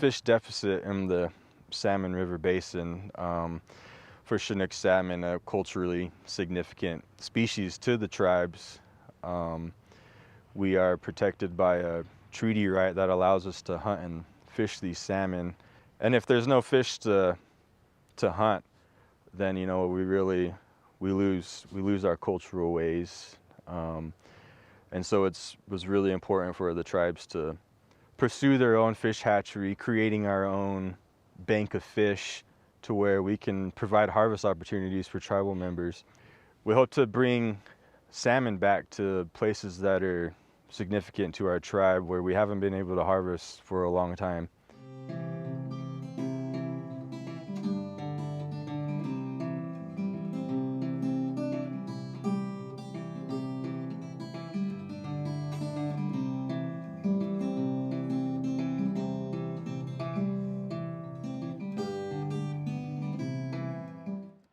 fish deficit in the Salmon River Basin for Chinook salmon, a culturally significant species to the tribes. We are protected by a treaty right that allows us to hunt and fish these salmon. And if there's no fish to hunt, then we lose our cultural ways. And so it was really important for the tribes to pursue their own fish hatchery, creating our own bank of fish to where we can provide harvest opportunities for tribal members. We hope to bring salmon back to places that are significant to our tribe where we haven't been able to harvest for a long time.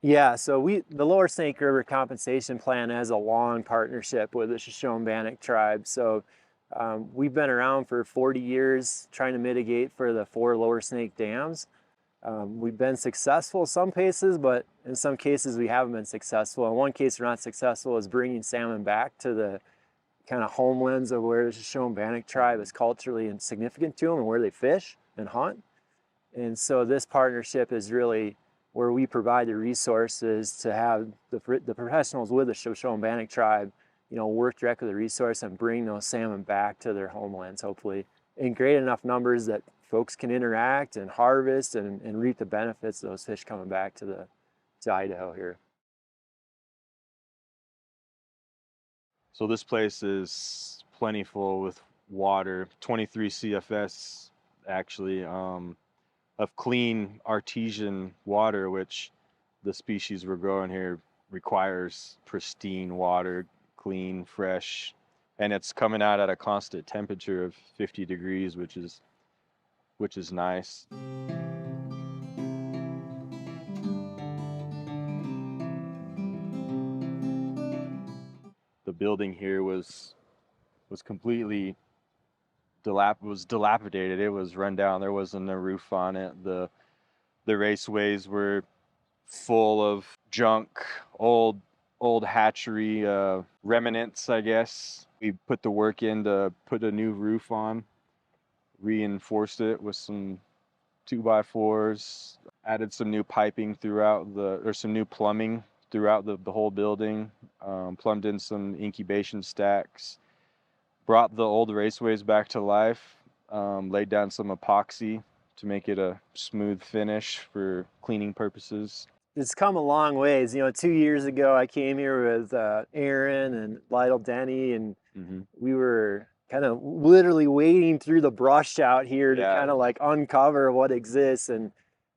Yeah, so the Lower Snake River Compensation Plan has a long partnership with the Shoshone-Bannock tribe. So we've been around for 40 years trying to mitigate for the 4 Lower Snake dams. We've been successful in some cases, but in some cases we haven't been successful. In one case we're not successful is bringing salmon back to the kind of homelands of where the Shoshone-Bannock tribe is culturally significant to them and where they fish and hunt. And so this partnership is really where we provide the resources to have the professionals with the Shoshone-Bannock tribe, work directly with the resource and bring those salmon back to their homelands, hopefully, in great enough numbers that folks can interact and harvest and reap the benefits of those fish coming back to Idaho here. So this place is plentiful with water, 23 CFS actually, of clean artesian water, which the species we're growing here requires pristine water, clean, fresh, and it's coming out at a constant temperature of 50 degrees, which is nice. The building here was completely dilapidated. It was run down. There wasn't a roof on it. The raceways were full of junk, old hatchery remnants, I guess. We put the work in to put a new roof on, reinforced it with some 2x4s, added some new piping some new plumbing throughout the whole building, plumbed in some incubation stacks, brought the old raceways back to life, laid down some epoxy to make it a smooth finish for cleaning purposes. It's come a long ways. 2 years ago I came here with Aaron and Lytle Denny, and we were kind of literally wading through the brush out here to kind of like uncover what exists. And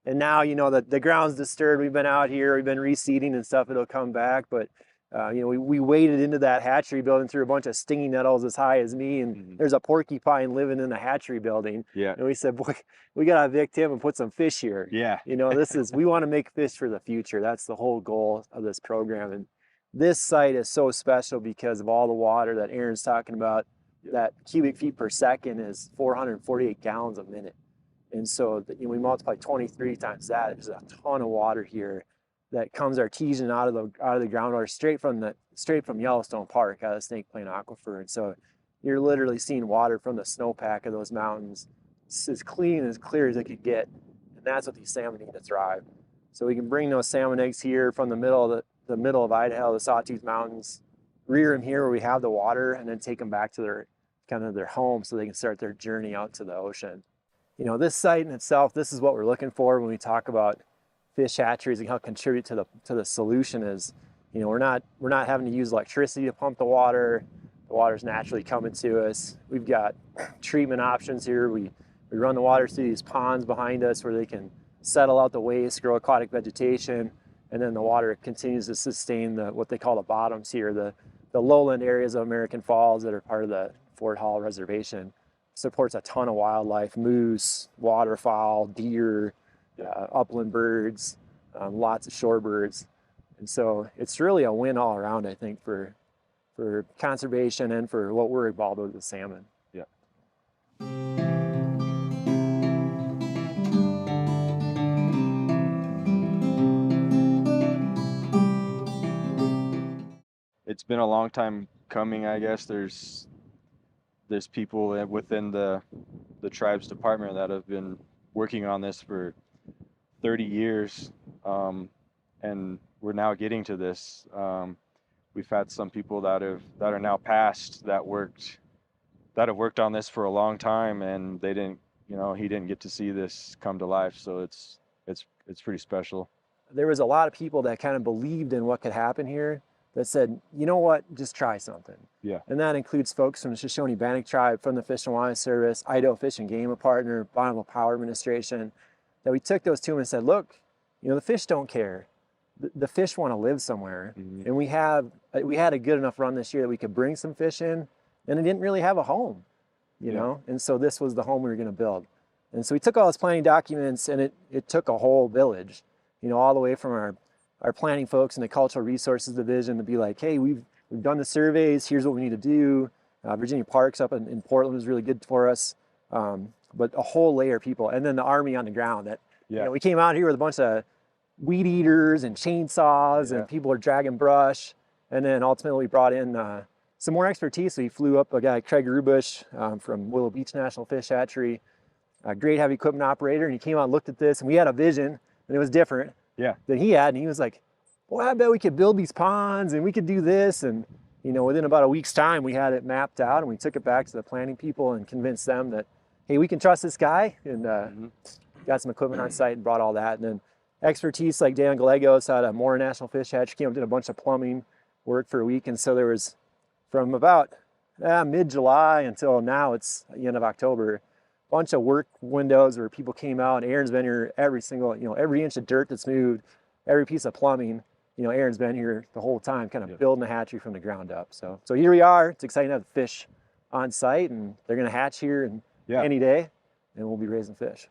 now, the ground's disturbed. We've been out here, we've been reseeding and stuff. It'll come back, but we waded into that hatchery building through a bunch of stinging nettles as high as me, and there's a porcupine living in the hatchery building. Yeah. And we said, boy, we gotta evict him and put some fish here. Yeah. We want to make fish for the future. That's the whole goal of this program. And this site is so special because of all the water that Aaron's talking about. That cubic feet per second is 448 gallons a minute. And so we multiply 23 times that. There's a ton of water here that comes artesian out of the groundwater straight from Yellowstone Park, out of the Snake Plain Aquifer. And so you're literally seeing water from the snowpack of those mountains. It's as clean and as clear as it could get, and that's what these salmon need to thrive. So we can bring those salmon eggs here from the middle of Idaho, the Sawtooth Mountains, rear them here where we have the water, and then take them back to their home so they can start their journey out to the ocean. This site in itself, this is what we're looking for when we talk about fish hatcheries and how contribute to the solution is, we're not having to use electricity to pump the water. The water's naturally coming to us. We've got treatment options here. We run the water through these ponds behind us where they can settle out the waste, grow aquatic vegetation, and then the water continues to sustain what they call the bottoms here, the lowland areas of American Falls that are part of the Fort Hall Reservation. Supports a ton of wildlife, moose, waterfowl, deer, upland birds, lots of shorebirds. And so it's really a win all around, I think, for conservation and for what we're involved with salmon. Yeah. it's been a long time coming, I guess. There's people within the tribes department that have been working on this for 30 years, and we're now getting to this. We've had some people that are now passed that have worked on this for a long time, and they didn't, he didn't get to see this come to life. So it's pretty special. There was a lot of people that kind of believed in what could happen here that said, you know what, just try something. Yeah. And that includes folks from the Shoshone-Bannock tribe, from the Fish and Wildlife Service, Idaho Fish and Game, a partner, Bonneville Power Administration, that we took those to them and said, look, the fish don't care. The fish want to live somewhere. Mm-hmm. And we had a good enough run this year that we could bring some fish in, and it didn't really have a home, you know? And so this was the home we were going to build. And so we took all those planning documents, and it took a whole village, all the way from our planning folks in the Cultural Resources Division to be like, hey, we've done the surveys, here's what we need to do. Virginia Parks up in Portland was really good for us. But a whole layer of people, and then the Army on the ground that, we came out here with a bunch of weed eaters and chainsaws, and people are dragging brush. And then ultimately we brought in some more expertise. So we flew up a guy, Craig Rubush, from Willow Beach National Fish Hatchery, a great heavy equipment operator. And he came out and looked at this, and we had a vision, and it was different than he had. And he was like, boy, I bet we could build these ponds, and we could do this. And, within about a week's time, we had it mapped out, and we took it back to the planning people and convinced them that, hey, we can trust this guy, and got some equipment on site and brought all that. And then expertise like Dan Gallegos out of Mora National Fish Hatchery came up, did a bunch of plumbing work for a week. And so there was, from about mid-July until now, it's the end of October, a bunch of work windows where people came out, and Aaron's been here every single, every inch of dirt that's moved, every piece of plumbing, Aaron's been here the whole time, kind of building the hatchery from the ground up. So here we are. It's exciting to have fish on site, and they're going to hatch here and any day, and we'll be raising fish.